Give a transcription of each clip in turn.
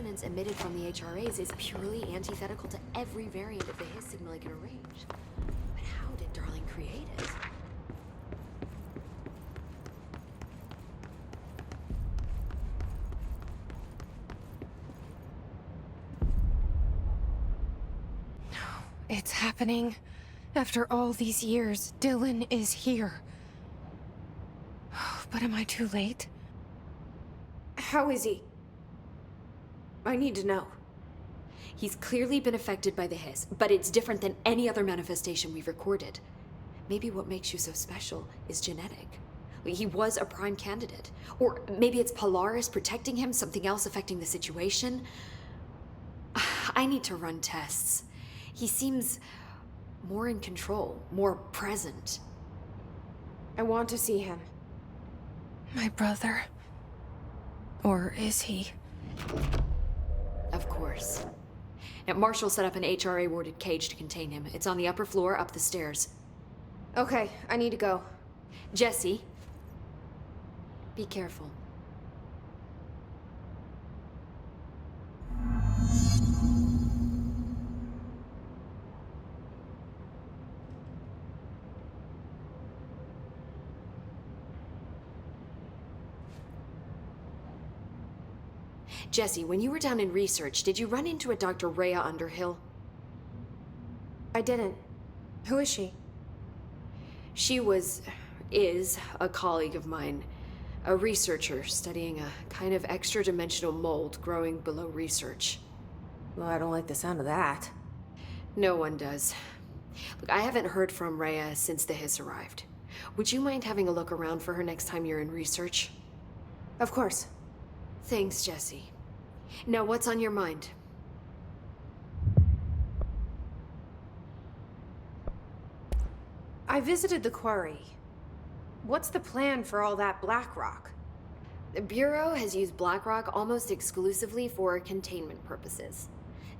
resonance emitted from the HRAs is purely antithetical to every variant of the His signal it can arrange. But how did Darling create it? It's happening. After all these years, Dylan is here. But am I too late? How is he? I need to know. He's clearly been affected by the Hiss, but it's different than any other manifestation we've recorded. Maybe what makes you so special is genetic. He was a prime candidate. Or maybe it's Polaris protecting him, something else affecting the situation. I need to run tests. He seems more in control, more present. I want to see him. My brother. Or is he? Of course. Now, Marshall set up an HRA-warded cage to contain him. It's on the upper floor, up the stairs. Okay, I need to go. Jesse, be careful. Jesse, when you were down in research, did you run into a Dr. Rhea Underhill? I didn't. Who is she? She is a colleague of mine. A researcher studying a kind of extra-dimensional mold growing below research. Well, I don't like the sound of that. No one does. Look, I haven't heard from Rhea since the Hiss arrived. Would you mind having a look around for her next time you're in research? Of course. Thanks, Jesse. Now, what's on your mind? I visited the quarry. What's the plan for all that black rock? The Bureau has used Blackrock almost exclusively for containment purposes.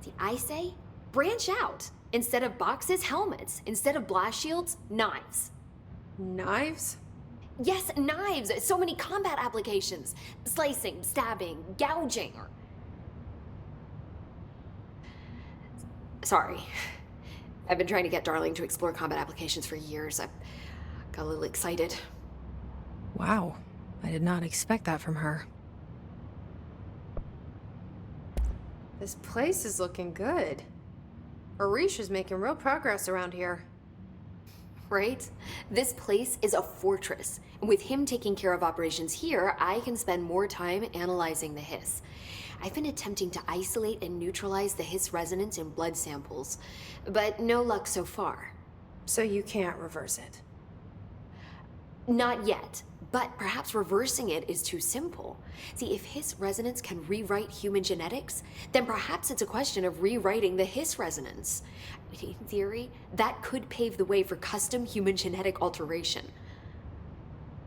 See, I say, branch out. Instead of boxes, helmets. Instead of blast shields, knives. Knives? Yes, knives! So many combat applications. Slicing, stabbing, gouging, or... Sorry. I've been trying to get Darling to explore combat applications for years. I got a little excited. Wow. I did not expect that from her. This place is looking good. Arish is making real progress around here. Right? This place is a fortress. And with him taking care of operations here, I can spend more time analyzing the Hiss. I've been attempting to isolate and neutralize the Hiss resonance in blood samples, but no luck so far. So you can't reverse it? Not yet, but perhaps reversing it is too simple. See, if Hiss resonance can rewrite human genetics, then perhaps it's a question of rewriting the Hiss resonance. In theory, that could pave the way for custom human genetic alteration.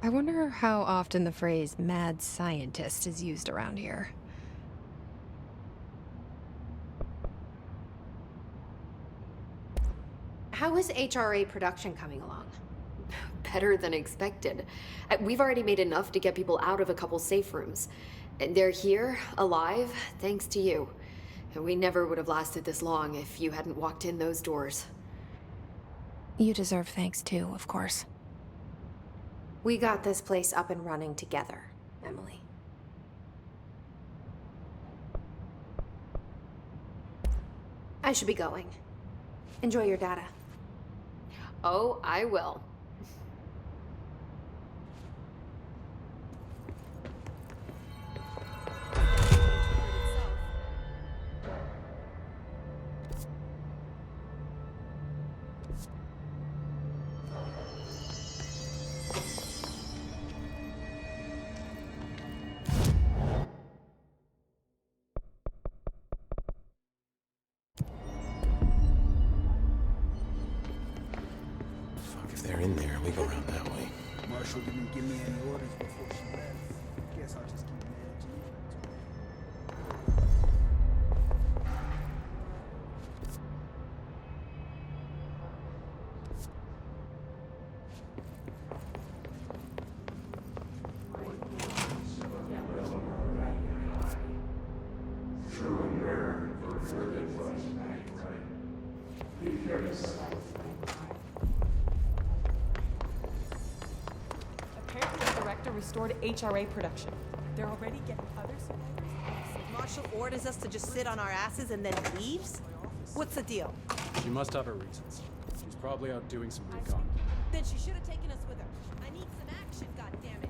I wonder how often the phrase mad scientist is used around here. How is HRA production coming along? Better than expected. We've already made enough to get people out of a couple safe rooms. They're here, alive, thanks to you. And we never would have lasted this long if you hadn't walked in those doors. You deserve thanks too, of course. We got this place up and running together, Emily. I should be going. Enjoy your data. Oh, I will. If they're in there, we go around that way. Marshall didn't give me any orders before she left. Guess I'll just keep managing. Apparently the director restored HRA production. They're already getting other survivors. Marshall orders us to just sit on our asses and then leaves? What's the deal? She must have her reasons. She's probably out doing some recon. Then she should have taken us with her. I need some action, goddammit.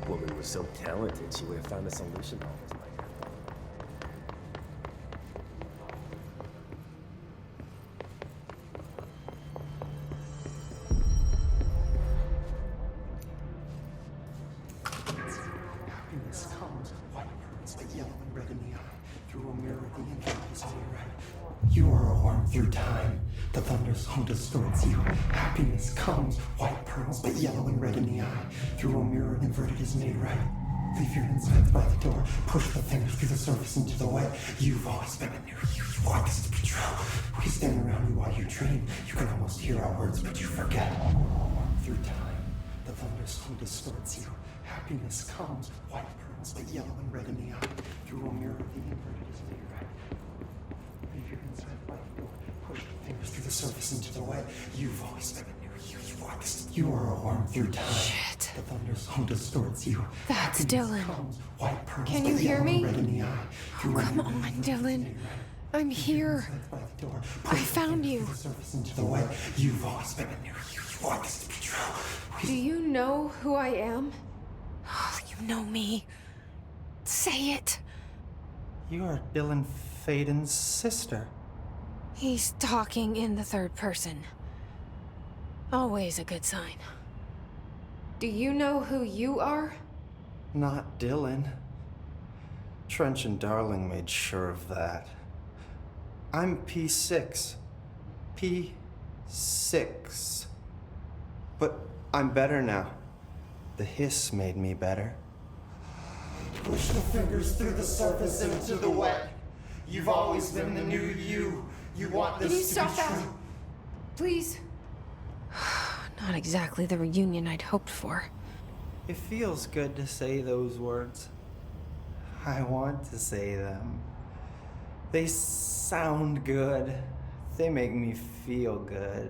Woman was so talented, she would have found a solution to all this by now. Happiness comes, white pearls, but yellow and red in the eye. Through a mirror, the infinite is on your right. You are a worm through time. The thunder's home distorts you. Happiness comes, white pearls, but yellow and red in the eye. Through a mirror, the inverted is made right. Leave your insides by the door. Push the fingers through the surface into the way. You've always been a new you. You want this to be true. We stand around you while you dream. You can almost hear our words, but you forget. Through time, the thunder's home distorts you. Happiness comes, white pearls, but yellow and red in the eye. Through a mirror, the inverted is made right. Leave your insides by the door. Push the fingers through the surface into the way. You've always been a new you. You want this. You are a worm through time. Shit. The thunder's home distorts you. That's Happiness Dylan. comes, white pearls, Can but you hear yellow and me? red in the eye. Through a Come mirror, on, the inverted is Dylan. made right. I'm here. I found you. You've always been a new you. You want this to be true. Do you know who I am? You know me. Say it. You are Dylan Faden's sister. He's talking in the third person. Always a good sign. Do you know who you are? Not Dylan. Trench and Darling made sure of that. I'm P6. P6. But I'm better now. The hiss made me better. Push the fingers through the surface into the wet. You've always been the new you. You want this Can you to stop be that? true. Please? Not exactly the reunion I'd hoped for. It feels good to say those words. I want to say them. They sound good. They make me feel good.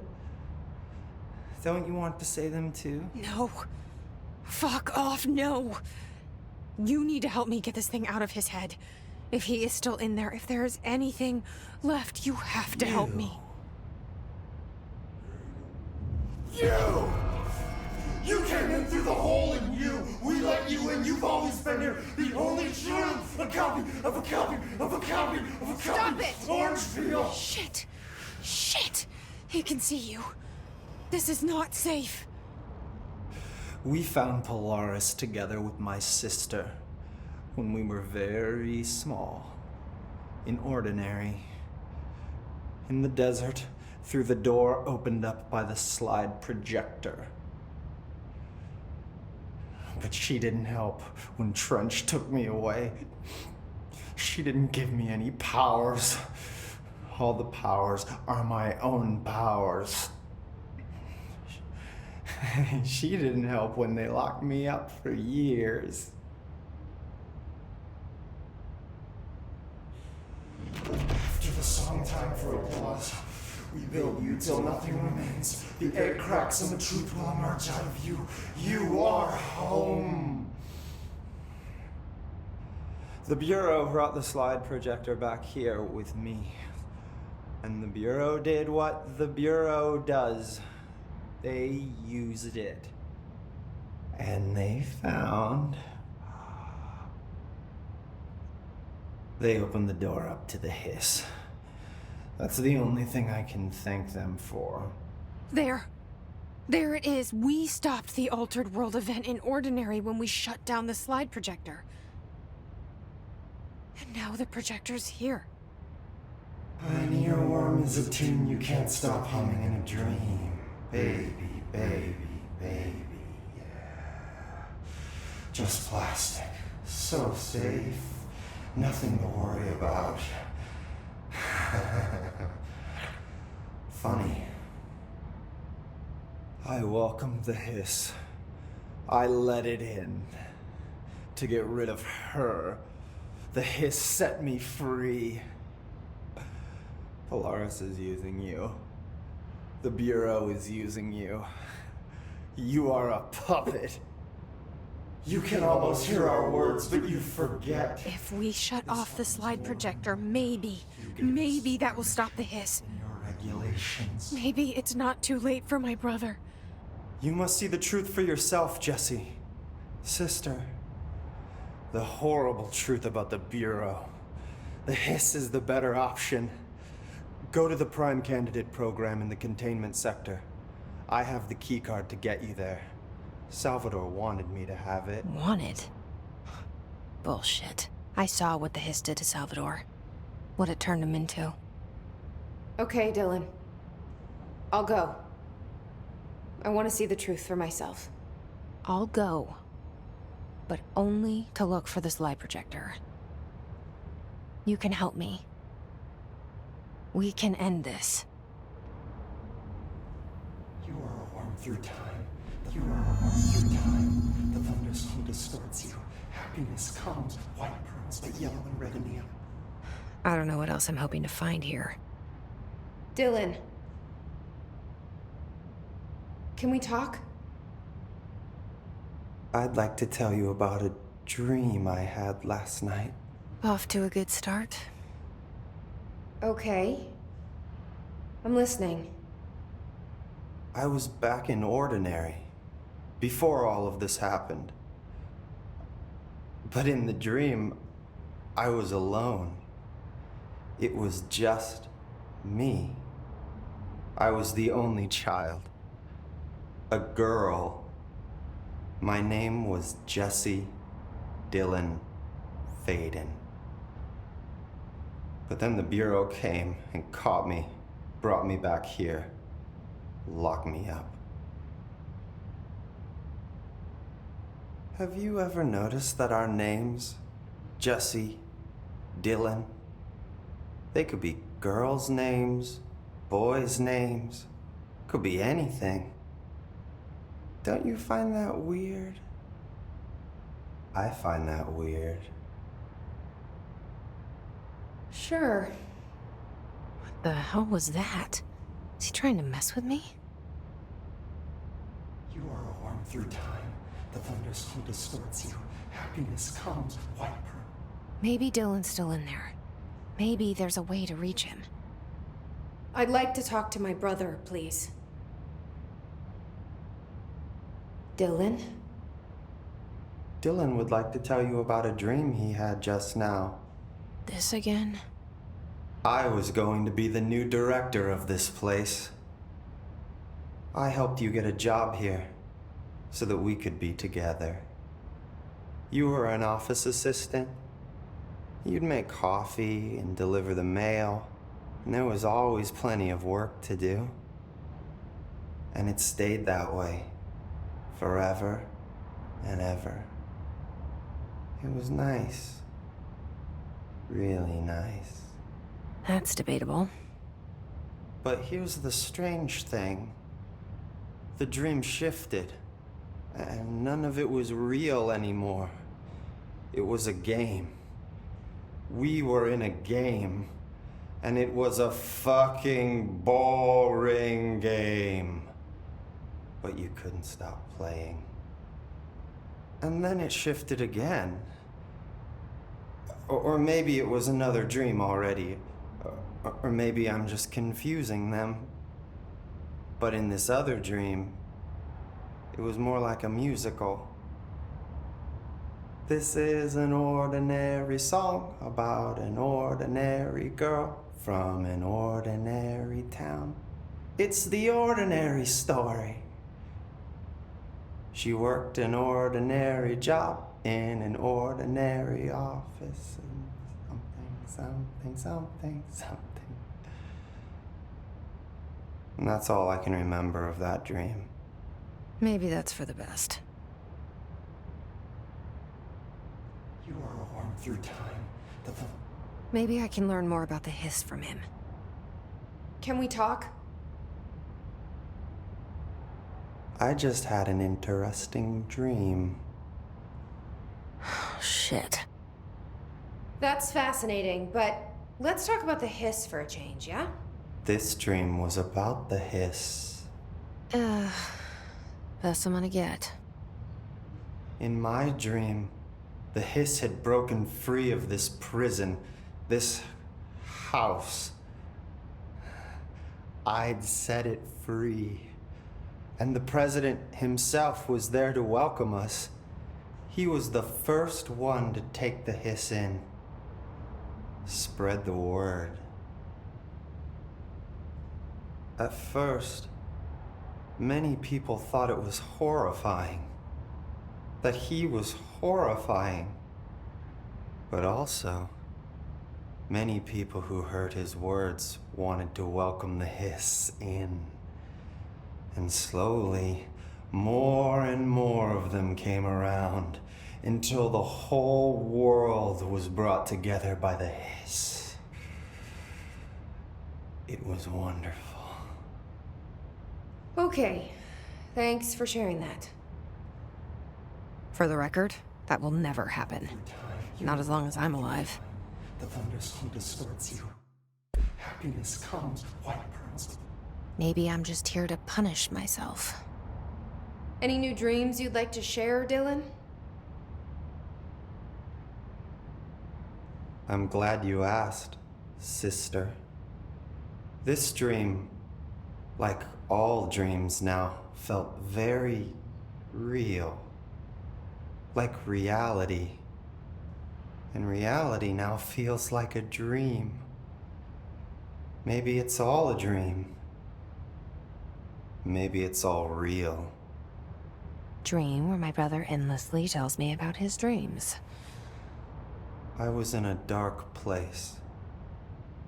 Don't you want to say them too? No. Fuck off, no. You need to help me get this thing out of his head. If he is still in there, if there is anything left, you have to help me. You! You came in through the hole in you! We let you in! You've always been here! The only truth! A copy of a copy of a copy of a copy! Stop it! Orange peel! Shit! Shit! He can see you. This is not safe. We found Polaris together with my sister when we were very small, in Ordinary, in the desert, through the door opened up by the slide projector. But she didn't help when Trench took me away. She didn't give me any powers. All the powers are my own powers. She didn't help when they locked me up for years. After the song time for applause, we build you till nothing remains. The egg cracks and the truth will emerge out of you. You are home. The Bureau brought the slide projector back here with me. And the Bureau did what the Bureau does. They used it. And they found... They opened the door up to the hiss. That's the only thing I can thank them for. There. There it is. We stopped the Altered World event in Ordinary when we shut down the slide projector. And now the projector's here. An earworm is a tune you can't stop humming in a dream. Baby, baby, baby, yeah. Just plastic. So safe. Nothing to worry about. Funny. I welcomed the hiss. I let it in. To get rid of her. The hiss set me free. Polaris is using you. The Bureau is using you. You are a puppet. You can almost hear our words, but you forget. If we shut off the slide projector, maybe that will stop the hiss. Your regulations. Maybe it's not too late for my brother. You must see the truth for yourself, Jessie. Sister. The horrible truth about the Bureau. The hiss is the better option. Go to the Prime Candidate program in the containment sector. I have the keycard to get you there. Salvador wanted me to have it. Wanted? Bullshit. I saw what the hiss did to Salvador. What it turned him into. Okay, Dylan. I'll go. I want to see the truth for myself. I'll go. But only to look for the slide projector. You can help me. We can end this. You are a worm through time. You are a worm through time. The thunderstorm distorts you. Happiness comes. White pearls, but yellow and red in the I don't know what else I'm hoping to find here. Dylan. Can we talk? I'd like to tell you about a dream I had last night. Off to a good start. Okay. I'm listening. I was back in Ordinary, before all of this happened. But in the dream, I was alone. It was just me. I was the only child. A girl. My name was Jesse Dylan Faden. But then the Bureau came and caught me, brought me back here, locked me up. Have you ever noticed that our names, Jesse, Dylan, they could be girls' names, boys' names, could be anything. Don't you find that weird? I find that weird. Sure. What the hell was that? Is he trying to mess with me? You are a worm through time. The thunderstorm distorts you. Happiness comes, white pearl. Maybe Dylan's still in there. Maybe there's a way to reach him. I'd like to talk to my brother, please. Dylan? Dylan would like to tell you about a dream he had just now. This again? I was going to be the new director of this place. I helped you get a job here so that we could be together. You were an office assistant. You'd make coffee and deliver the mail, and there was always plenty of work to do. And it stayed that way forever and ever. It was nice. Really nice. That's debatable. But here's the strange thing. The dream shifted, and none of it was real anymore. It was a game. We were in a game, and it was a fucking boring game. But you couldn't stop playing. And then it shifted again. Or maybe it was another dream already. Or maybe I'm just confusing them. But in this other dream, it was more like a musical. This is an ordinary song about an ordinary girl from an ordinary town. It's the ordinary story. She worked an ordinary job in an ordinary office. And something. And that's all I can remember of that dream. Maybe that's for the best. You are a worm through time. Maybe I can learn more about the hiss from him. Can we talk? I just had an interesting dream. Shit. That's fascinating, but let's talk about the hiss for a change, yeah? This dream was about the hiss. Best I'm gonna get. In my dream, the hiss had broken free of this prison, this house. I'd set it free. And the president himself was there to welcome us. He was the first one to take the hiss in. Spread the word. At first, many people thought it was horrifying. That he was horrifying. But also, many people who heard his words wanted to welcome the hiss in. And slowly, more and more of them came around until the whole world was brought together by the hiss. It was wonderful. Okay. Thanks for sharing that. For the record, that will never happen. Not as long as I'm alive. The thunderstorm distorts you. Happiness comes, white pearls. Maybe I'm just here to punish myself. Any new dreams you'd like to share, Dylan? I'm glad you asked, sister. This dream, like all dreams now, felt very real. Like reality. And reality now feels like a dream. Maybe it's all a dream. Maybe it's all real. Dream where my brother endlessly tells me about his dreams. I was in a dark place,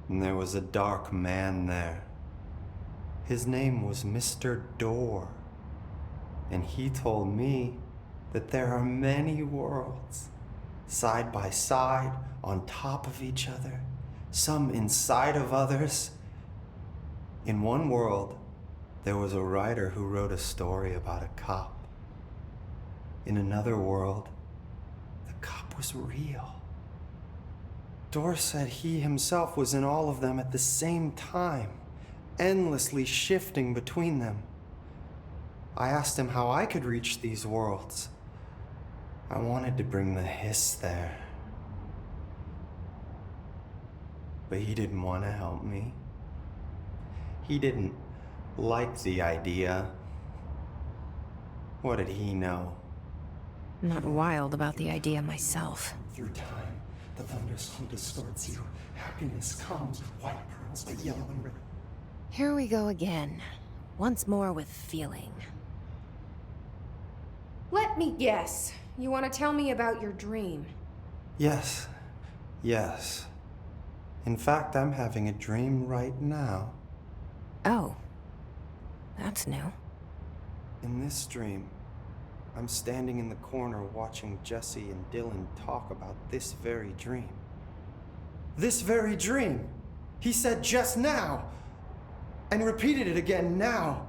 and there was a dark man there. His name was Mr. Door, and he told me that there are many worlds, side by side, on top of each other, some inside of others. In one world, there was a writer who wrote a story about a cop. In another world, was real. Dor said he himself was in all of them at the same time, endlessly shifting between them. I asked him how I could reach these worlds. I wanted to bring the hiss there. But he didn't want to help me. He didn't like the idea. What did he know? Not wild about the idea myself. Through time, the thunderstorm distorts you. Happiness comes with white pearls, but yellow and red. Here we go again. Once more with feeling. Let me guess. You want to tell me about your dream? Yes. Yes. In fact, I'm having a dream right now. Oh. That's new. In this dream, I'm standing in the corner watching Jesse and Dylan talk about this very dream. This very dream! He said just now! And repeated it again now!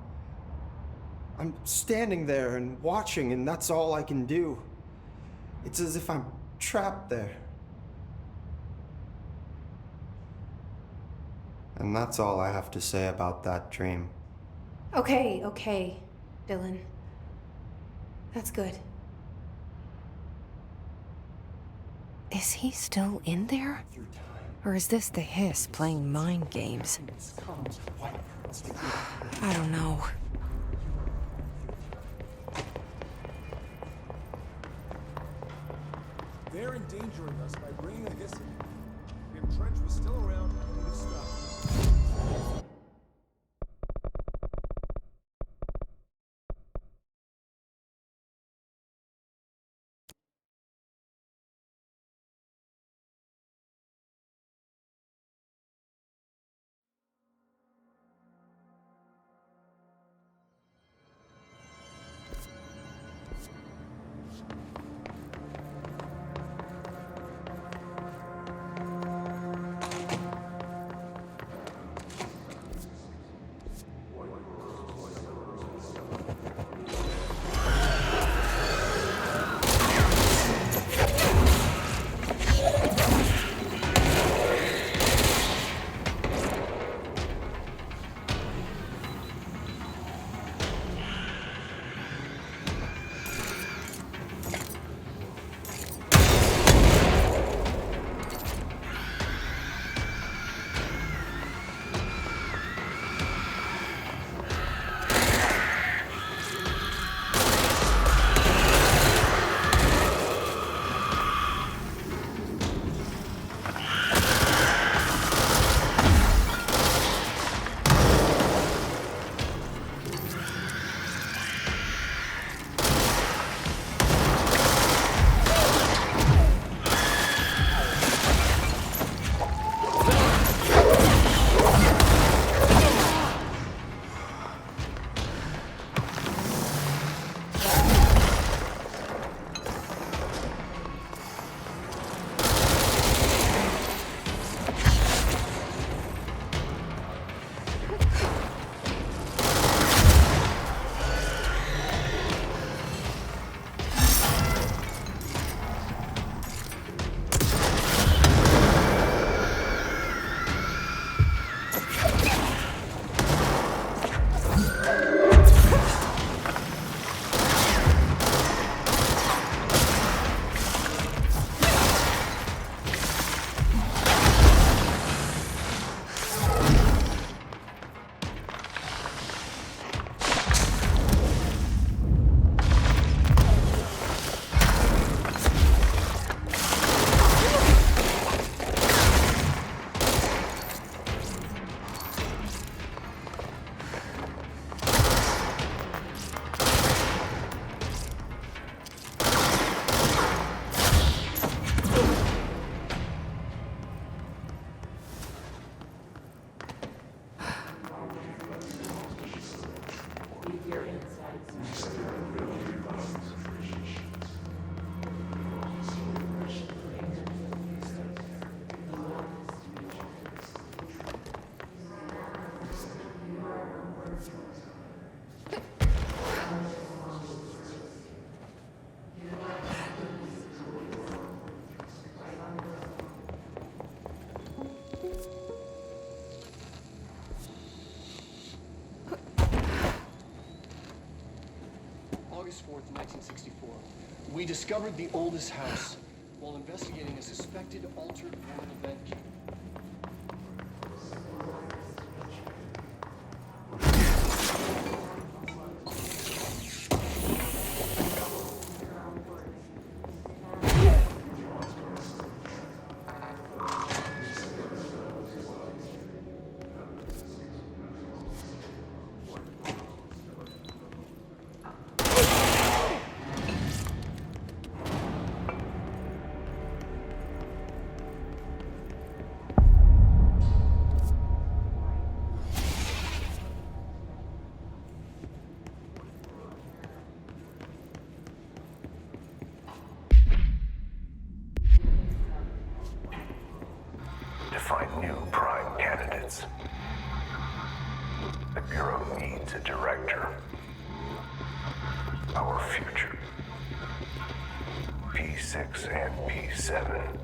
I'm standing there and watching, and that's all I can do. It's as if I'm trapped there. And that's all I have to say about that dream. Okay, Dylan. That's good. Is he still in there? Or is this the hiss playing mind games? I don't know. They're endangering us by bringing a hiss in. If Trench was still around, he would have stopped. August 4th, 1964. We discovered the oldest house while investigating a suspected altered world event. To find new prime candidates. The Bureau needs a director. Our future. P6 and P7.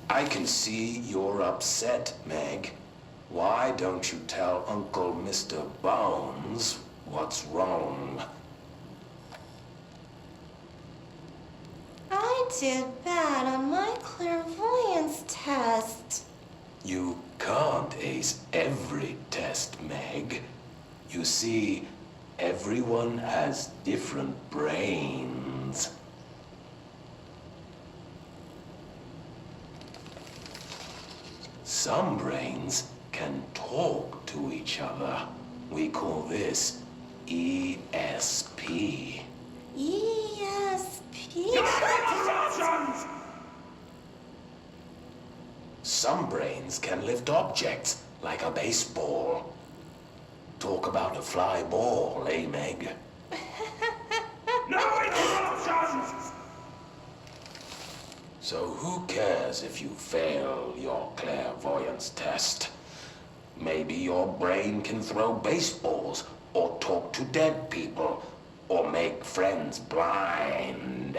I can see you're upset, Meg. Why don't you tell Uncle Mr. Bones what's wrong? did bad on my clairvoyance test. You can't ace every test, Meg. You see, everyone has different brains. Some brains can talk to each other. We call this ESP. ESP? Some brains can lift objects, like a baseball. Talk about a fly ball, eh, Meg? No interruptions! So who cares if you fail your clairvoyance test? Maybe your brain can throw baseballs, or talk to dead people, or make friends blind.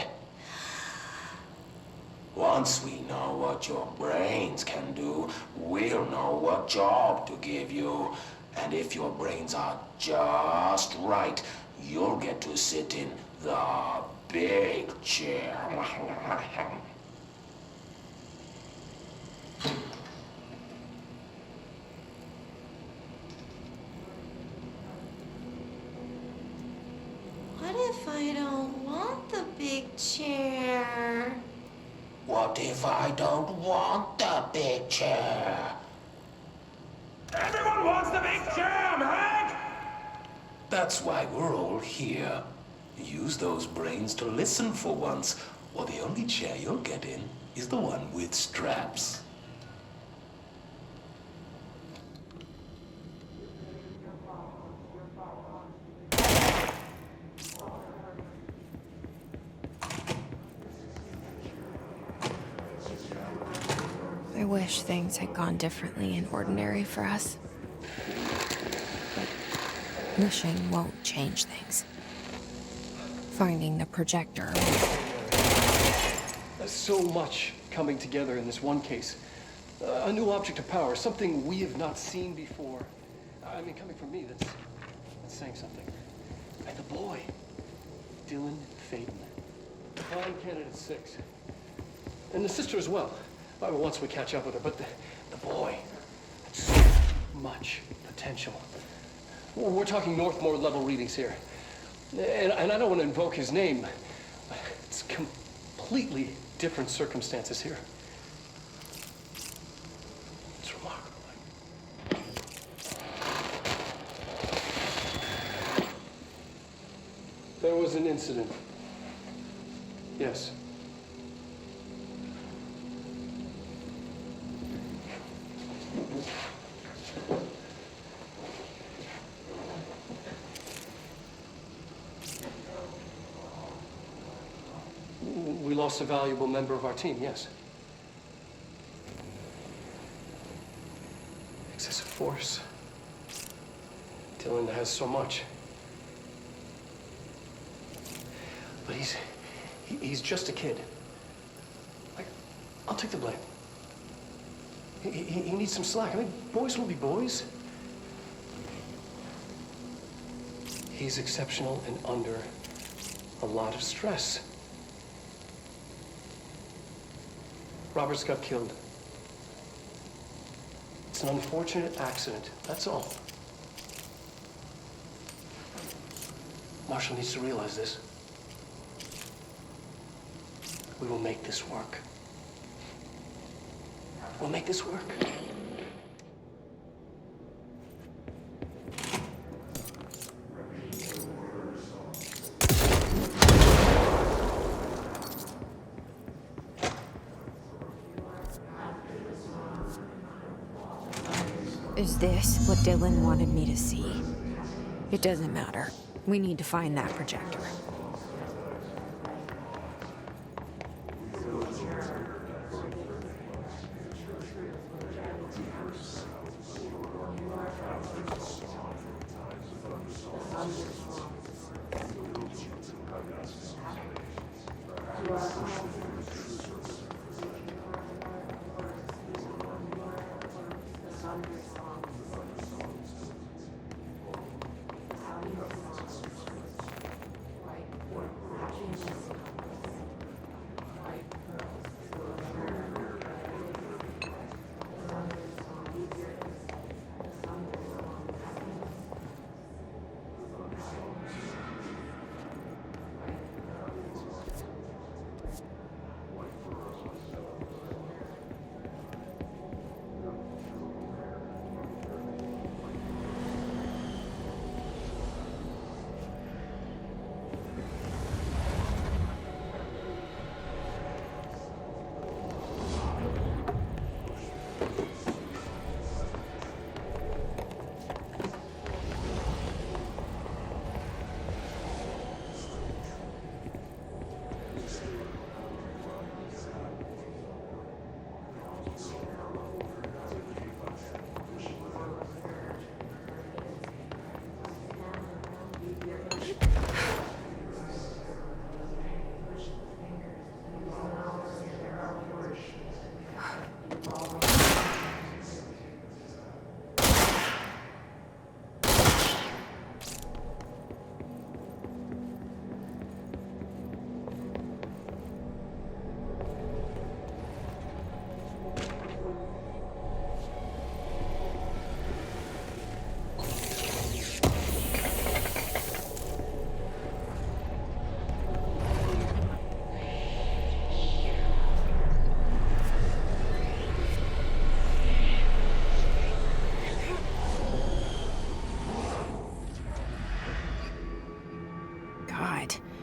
Once we know what your brains can do, we'll know what job to give you. And if your brains are just right, you'll get to sit in the big chair. What if I don't want the big chair? What if I don't want the big chair? Everyone wants the big chair, Meg! That's why we're all here. Use those brains to listen for once, or the only chair you'll get in is the one with straps. I wish things had gone differently in Ordinary for us. But wishing won't change things. Finding the projector. There's so much coming together in this one case. A new object of power, something we have not seen before. I mean, coming from me, that's saying something. And the boy, Dylan Faden. Prime candidate 6. And the sister as well. Once we catch up with her, but the boy, so much potential. We're talking Northmore level readings here. And I don't want to invoke his name. It's completely different circumstances here. It's remarkable. There was an incident. Yes. We lost a valuable member of our team, yes. Excessive force. Dylan has so much. But he's just a kid. I'll take the blame. He needs some slack. I mean, boys will be boys. He's exceptional and under a lot of stress. Robert's got killed. It's an unfortunate accident, that's all. Marshall needs to realize this. We will make this work. We'll make this work. Is this what Dylan wanted me to see? It doesn't matter. We need to find that projector.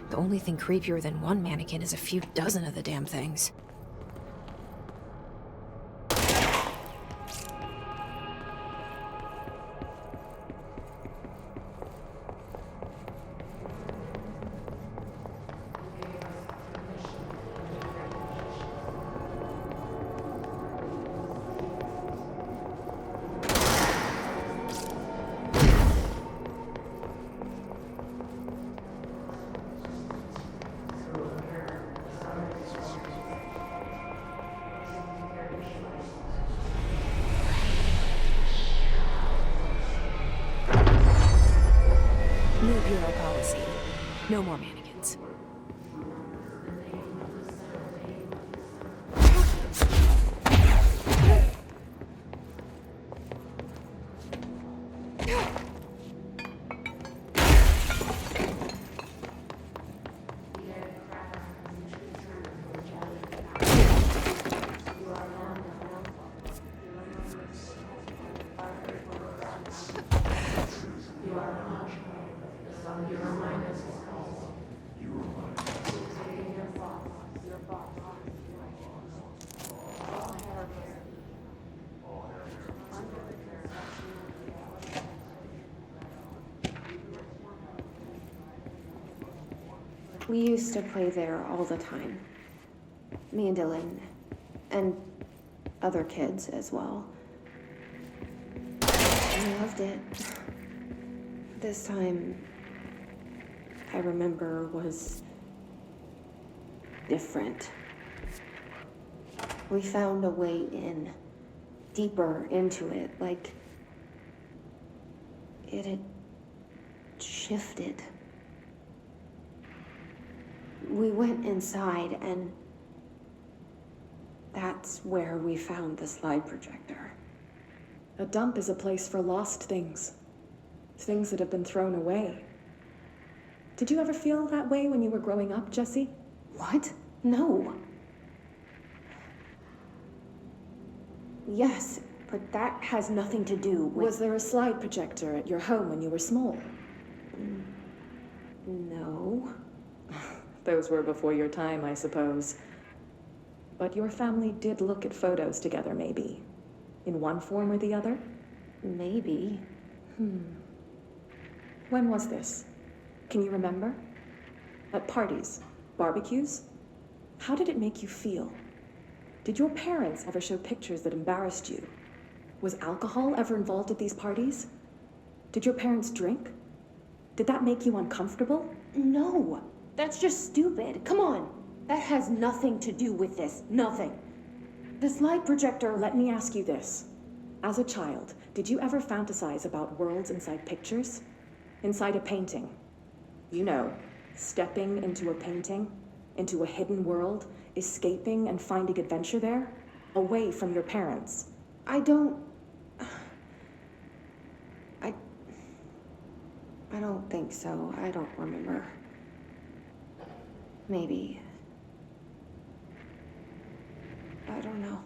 The only thing creepier than one mannequin is a few dozen of the damn things. New Bureau policy. No more mannequins. We used to play there all the time. Me and Dylan. And other kids as well. We loved it. This time, I remember, was different. We found a way in, deeper into it, like it had shifted. We went inside, and that's where we found the slide projector. A dump is a place for lost things. Things that have been thrown away. Did you ever feel that way when you were growing up, Jessie? What? No. Yes, but that has nothing to do with... Was there a slide projector at your home when you were small? No. Those were before your time, I suppose. But your family did look at photos together, maybe. In one form or the other? Maybe. When was this? Can you remember? At parties? Barbecues? How did it make you feel? Did your parents ever show pictures that embarrassed you? Was alcohol ever involved at these parties? Did your parents drink? Did that make you uncomfortable? No. That's just stupid. Come on. That has nothing to do with this. Nothing. The slide projector, let me ask you this. As a child, did you ever fantasize about worlds inside pictures? Inside a painting? You know, stepping into a painting, into a hidden world, escaping and finding adventure there, away from your parents. I don't think so. I don't remember. Maybe. I don't know.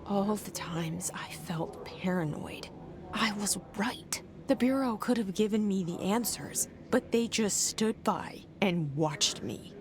All the times I felt paranoid, I was right. The Bureau could have given me the answers, but they just stood by and watched me.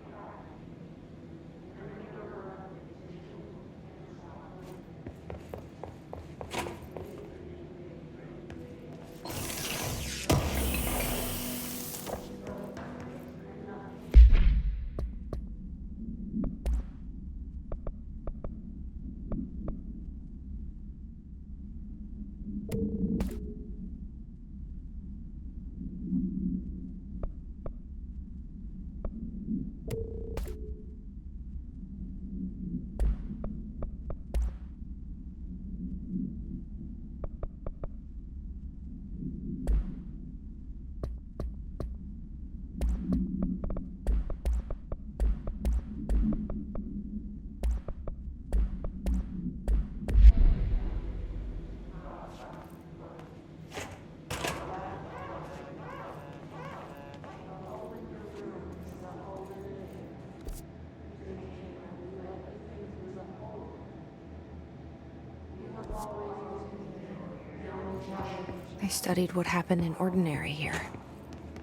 I studied what happened in Ordinary here.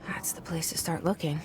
That's the place to start looking.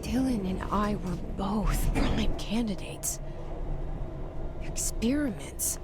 Dylan and I were both prime candidates. Experiments.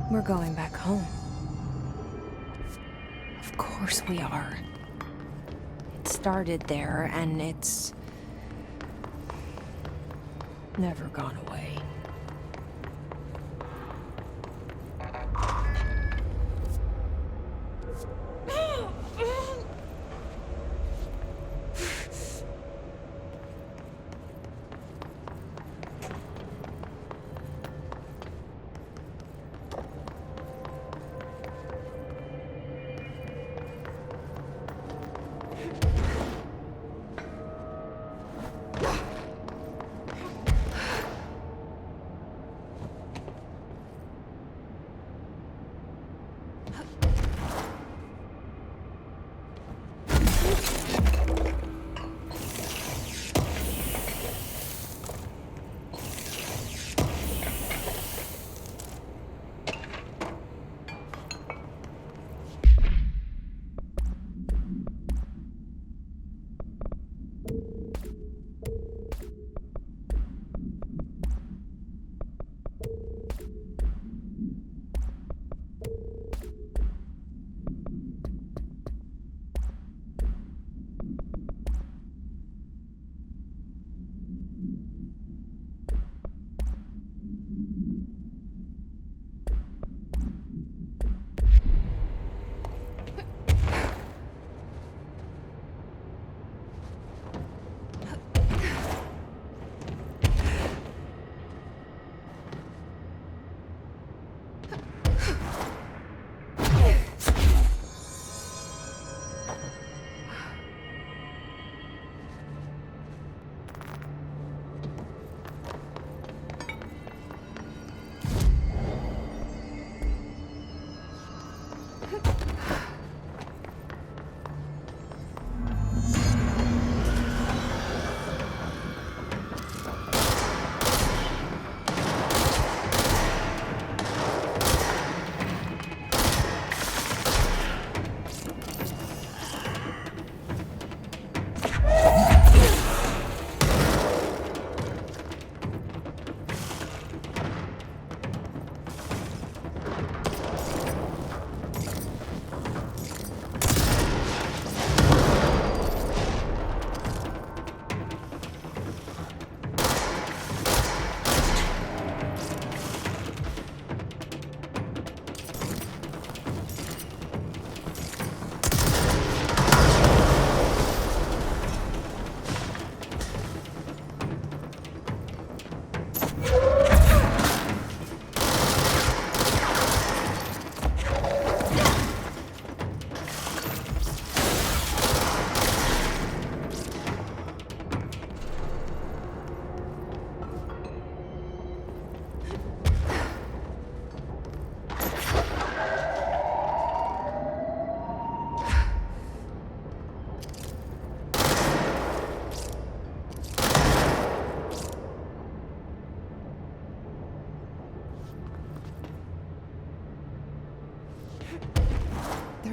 We're going back home. Of course we are. It started there, and it's never gone away.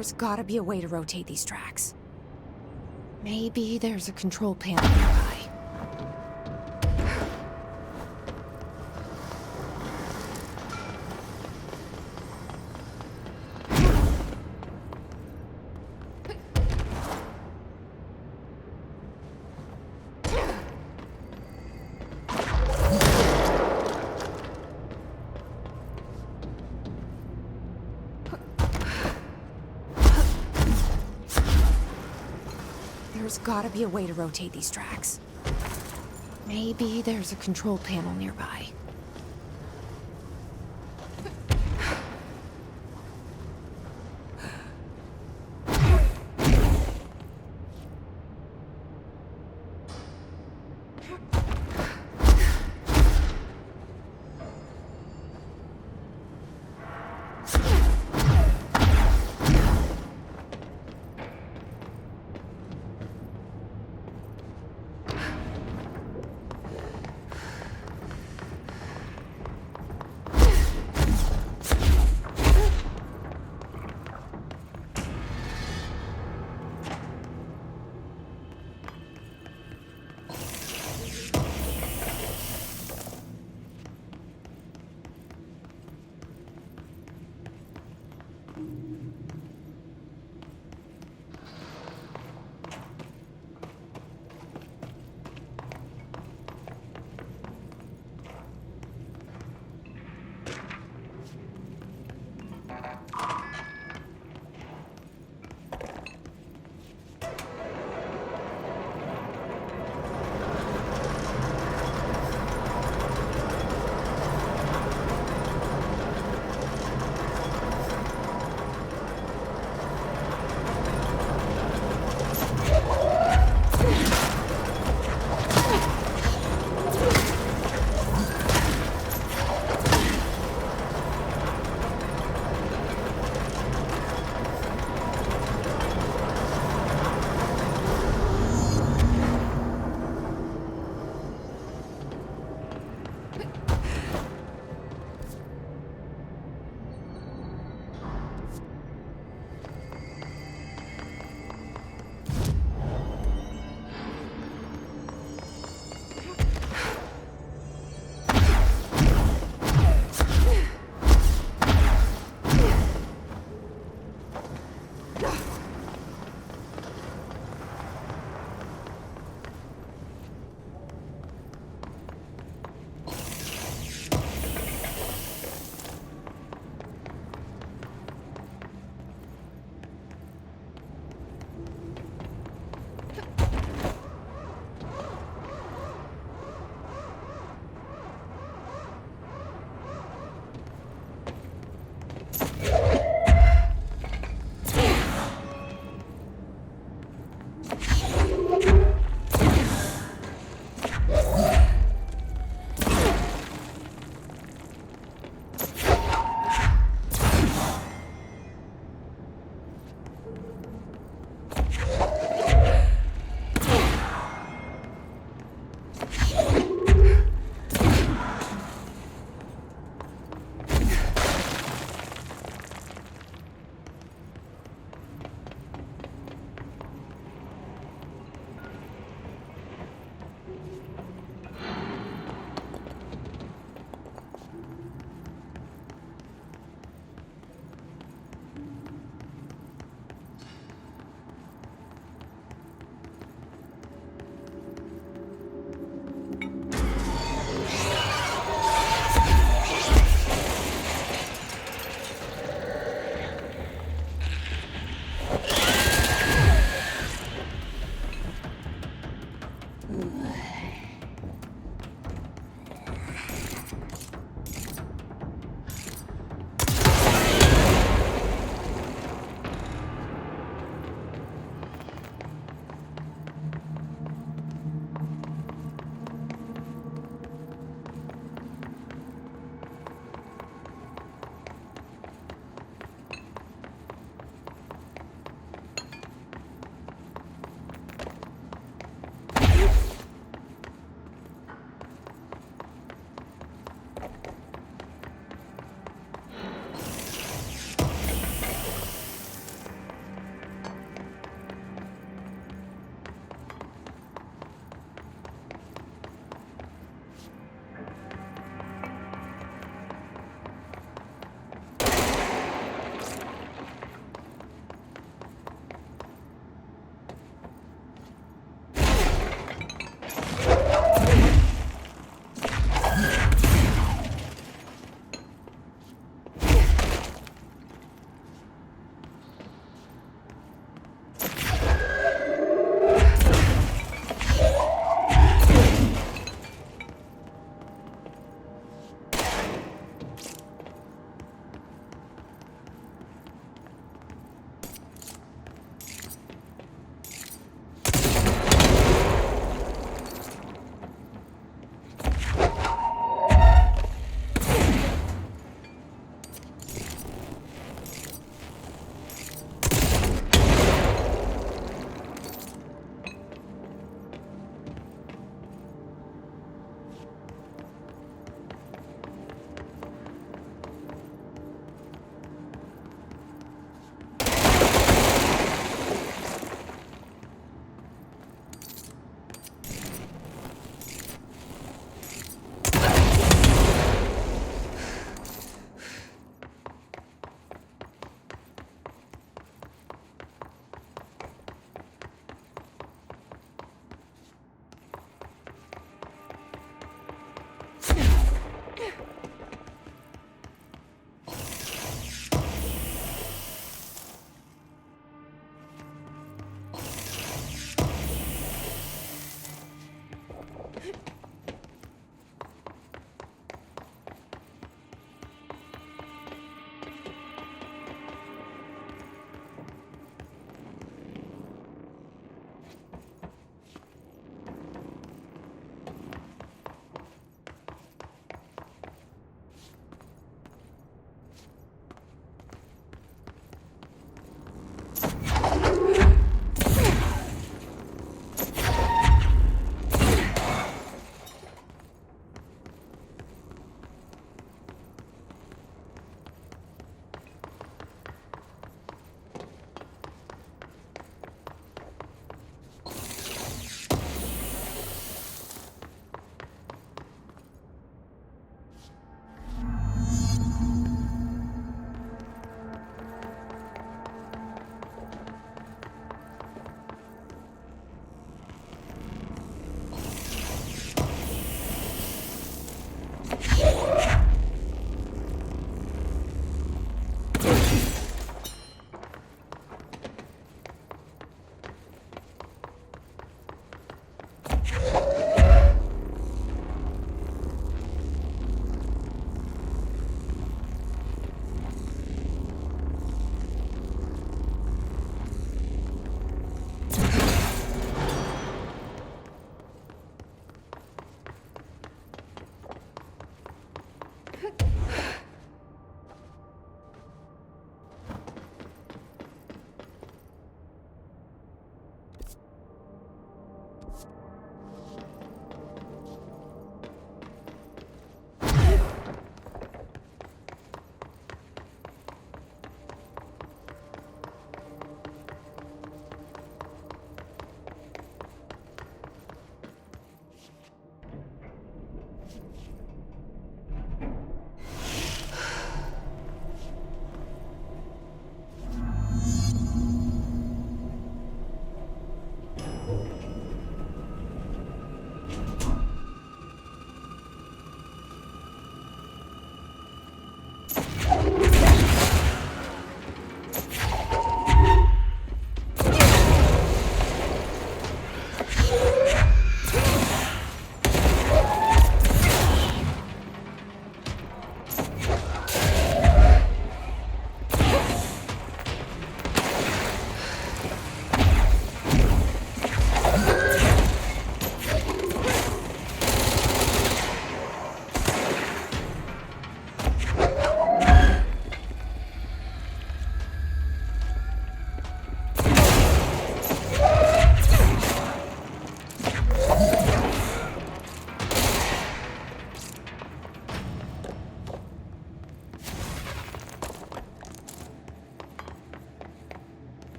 There's gotta be a way to rotate these tracks. Maybe there's a control panel nearby. There's gotta be a way to rotate these tracks. Maybe there's a control panel nearby.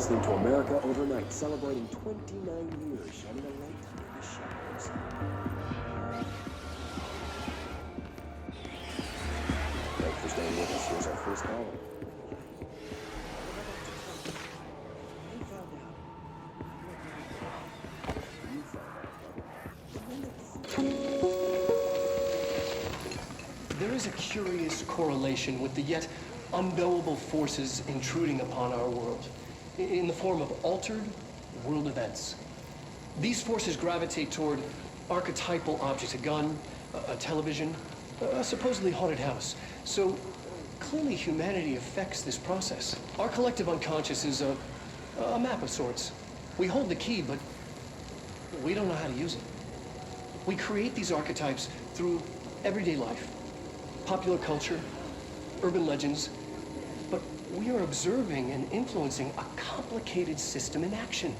listening to America Overnight, celebrating 29 years, shining a light in the shadows. Thanks for staying with us. Here's our first caller. There is a curious correlation with the yet unknowable forces intruding upon our world in the form of altered world events. These forces gravitate toward archetypal objects, a gun, a television, a supposedly haunted house. So clearly humanity affects this process. Our collective unconscious is a map of sorts. We hold the key, but we don't know how to use it. We create these archetypes through everyday life, popular culture, urban legends, but we are observing and influencing a complicated system in action.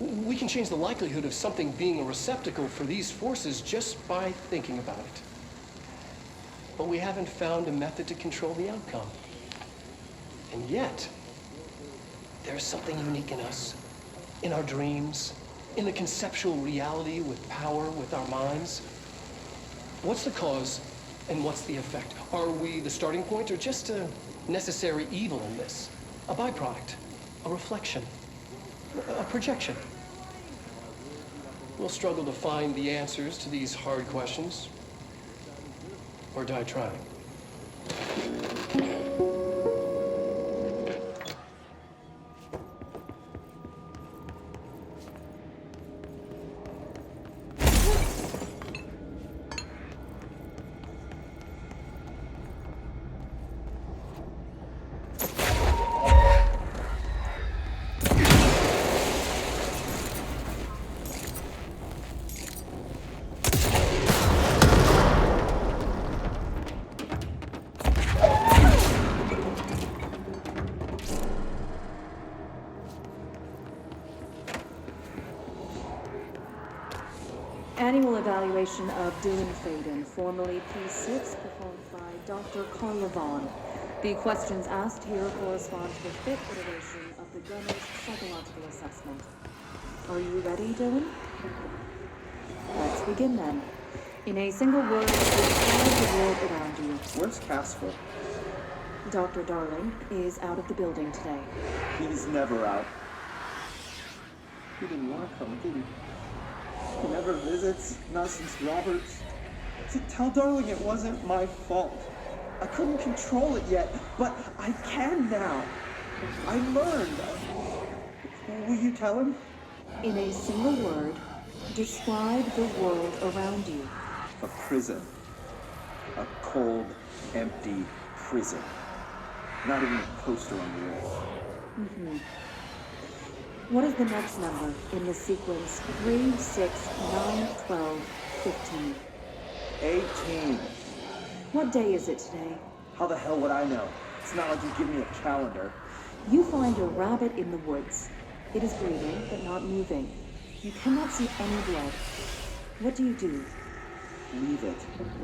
We can change the likelihood of something being a receptacle for these forces just by thinking about it. But we haven't found a method to control the outcome. And yet, there's something unique in us, in our dreams, in the conceptual reality with power with our minds. What's the cause and what's the effect? Are we the starting point or just a necessary evil in this? A byproduct, a reflection, a projection? We'll struggle to find the answers to these hard questions, or die trying. Annual evaluation of Dylan Faden, formerly P6, performed by Dr. Carla Vaughn. The questions asked here correspond to the fifth iteration of the gunner's psychological assessment. Are you ready, Dylan? Let's begin then. In a single word, describe the world around you. Where's Casper? Dr. Darling is out of the building today. He's never out. He didn't want to come, did he? He never visits, not since Roberts. So tell Darling it wasn't my fault. I couldn't control it yet, but I can now. I learned. Will you tell him? In a single word, describe the world around you. A prison. A cold, empty prison. Not even a poster on the wall. Mm-hmm. What is the next number in the sequence 3, 6, 9, 12, 15? 18. What day is it today? How the hell would I know? It's not like you give me a calendar. You find a rabbit in the woods. It is breathing, but not moving. You cannot see any blood. What do you do? Leave it.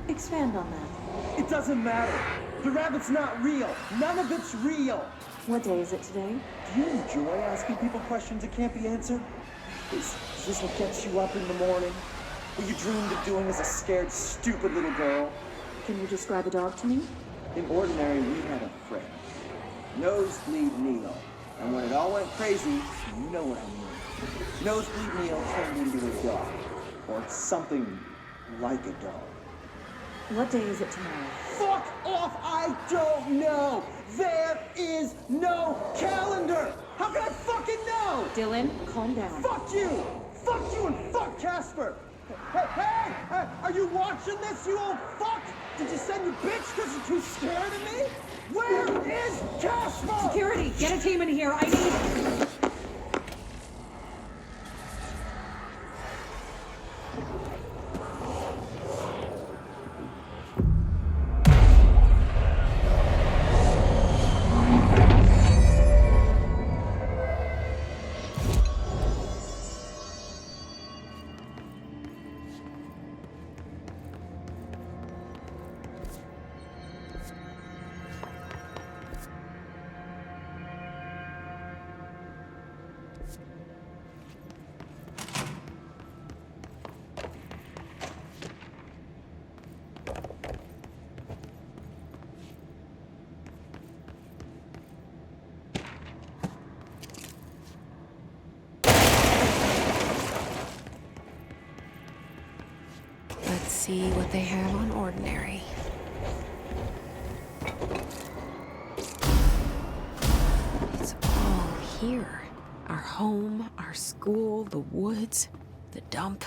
Expand on that. It doesn't matter. The rabbit's not real. None of it's real. What day is it today? Do you enjoy asking people questions that can't be answered? Is this what gets you up in the morning? What you dreamed of doing as a scared, stupid little girl? Can you describe a dog to me? In Ordinary, we had a friend. Nosebleed Neil. And when it all went crazy, you know what I mean. Nosebleed Neil turned into a dog. Or something like a dog. What day is it tomorrow? Fuck off! I don't know! There is no calendar! How can I fucking know? Dylan, calm down. Fuck you! Fuck you and fuck Casper! Hey! Are you watching this, you old fuck? Did you send your bitch because you're too scared of me? Where is Casper? Security, get a team in here. I need... see what they have on Ordinary. It's all here. Our home, our school, the woods, the dump.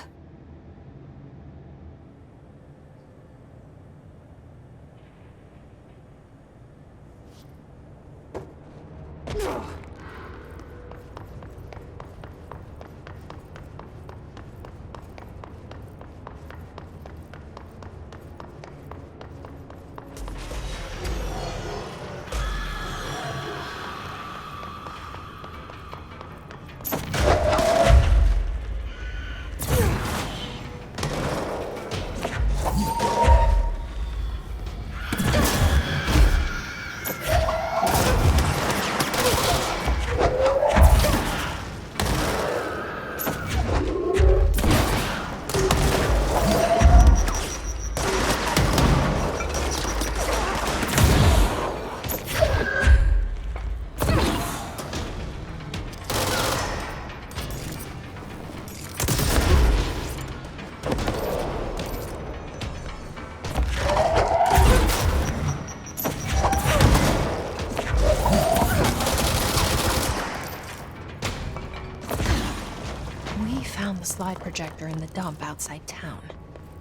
Slide projector in the dump outside town.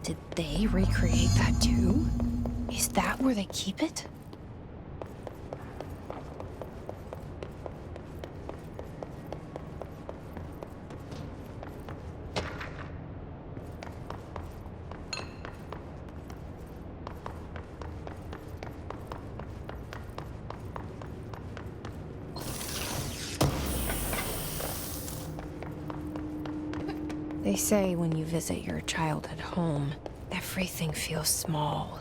Did they recreate that too? Is that where they keep it? They say when you visit your childhood home, everything feels small.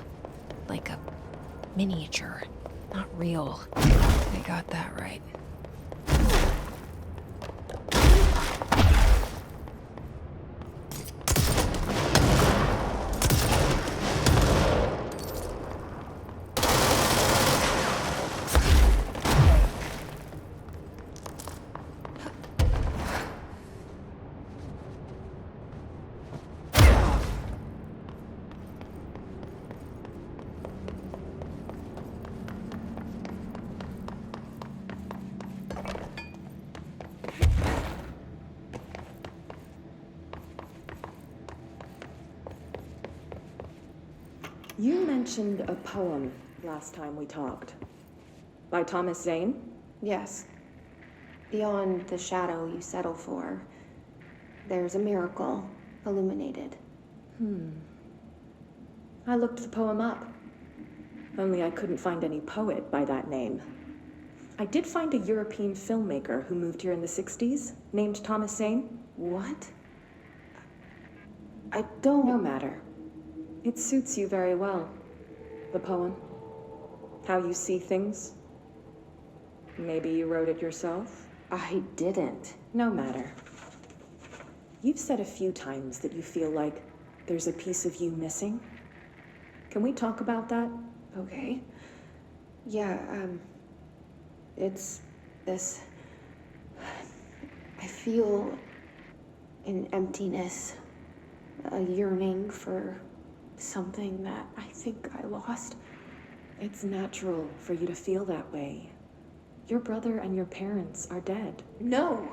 Like a miniature, not real. They got that right. You mentioned a poem last time we talked. By Thomas Zane? Yes. Beyond the shadow you settle for, there's a miracle illuminated. I looked the poem up. Only I couldn't find any poet by that name. I did find a European filmmaker who moved here in the 60s, named Thomas Zane. What? I don't... No matter. It suits you very well. The poem. How you see things. Maybe you wrote it yourself? I didn't. No matter. You've said a few times that you feel like there's a piece of you missing. Can we talk about that? Okay. Yeah, it's this... I feel an emptiness, a yearning for something that I think I lost. It's natural for you to feel that way. Your brother and your parents are dead. No.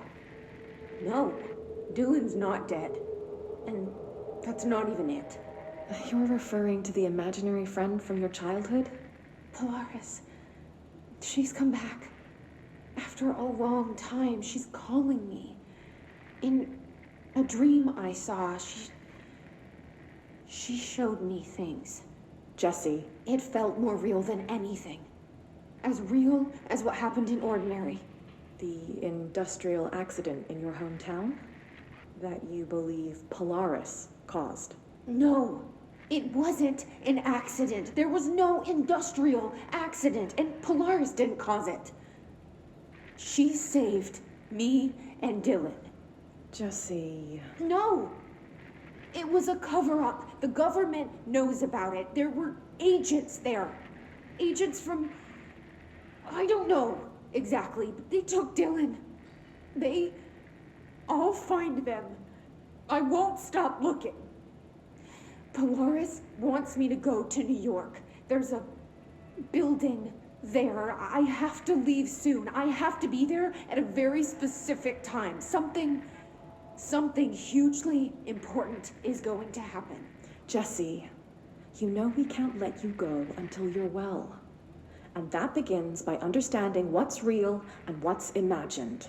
No. Dylan's not dead. And that's not even it. You're referring to the imaginary friend from your childhood? Polaris. She's come back. After a long time, she's calling me. In a dream I saw, she showed me things. Jesse. It felt more real than anything. As real as what happened in Ordinary. The industrial accident in your hometown? That you believe Polaris caused? No, it wasn't an accident. There was no industrial accident, and Polaris didn't cause it. She saved me and Dylan. Jesse... No! It was a cover-up. The government knows about it. There were agents there. Agents from... I don't know exactly, but they took Dylan. I'll find them. I won't stop looking. Polaris wants me to go to New York. There's a building there. I have to leave soon. I have to be there at a very specific time. Something hugely important is going to happen. Jesse, you know we can't let you go until you're well. And that begins by understanding what's real and what's imagined.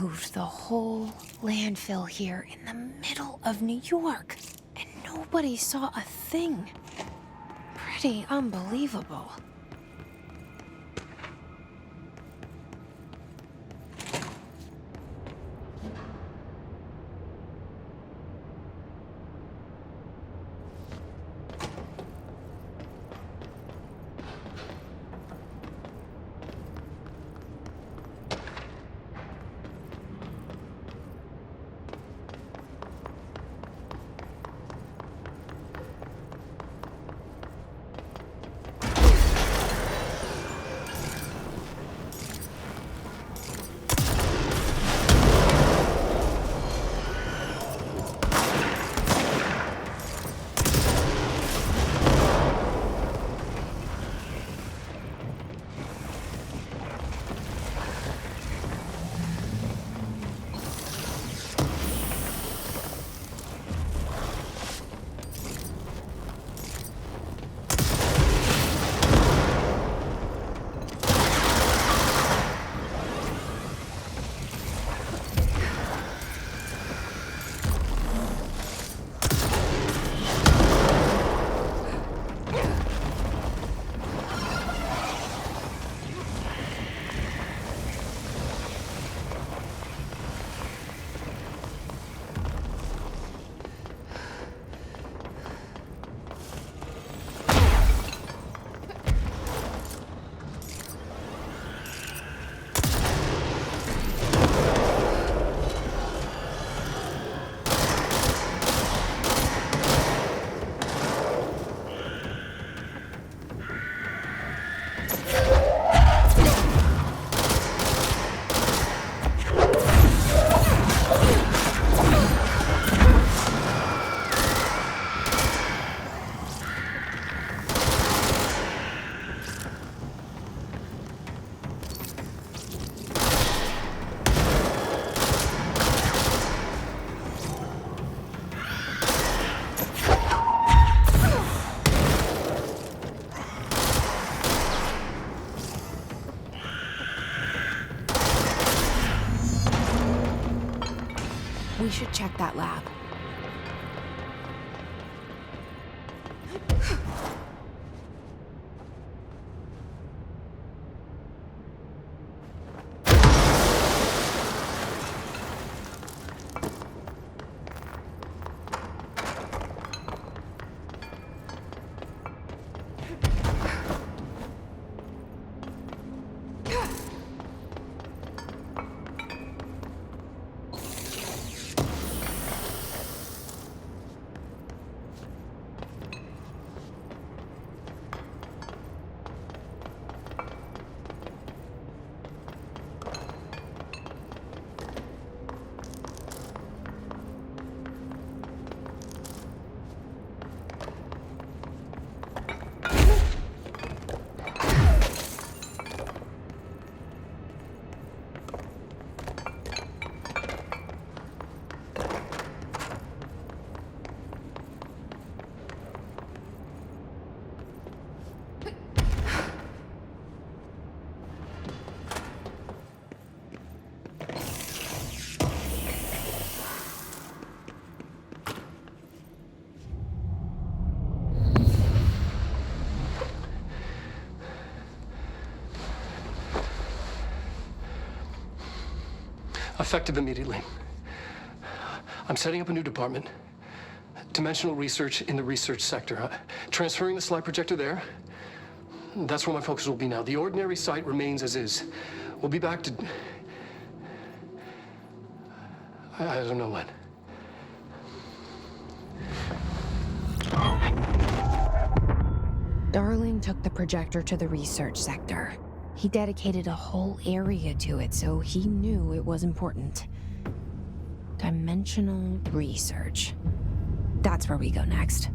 Moved the whole landfill here in the middle of New York, and nobody saw a thing. Pretty unbelievable. We should check that lab. Effective immediately. I'm setting up a new department. Dimensional research in the research sector. Transferring the slide projector there. That's where my focus will be now. The ordinary site remains as is. We'll be back to... I don't know when. Darling took the projector to the research sector. He dedicated a whole area to it, so he knew it was important. Dimensional research. That's where we go next.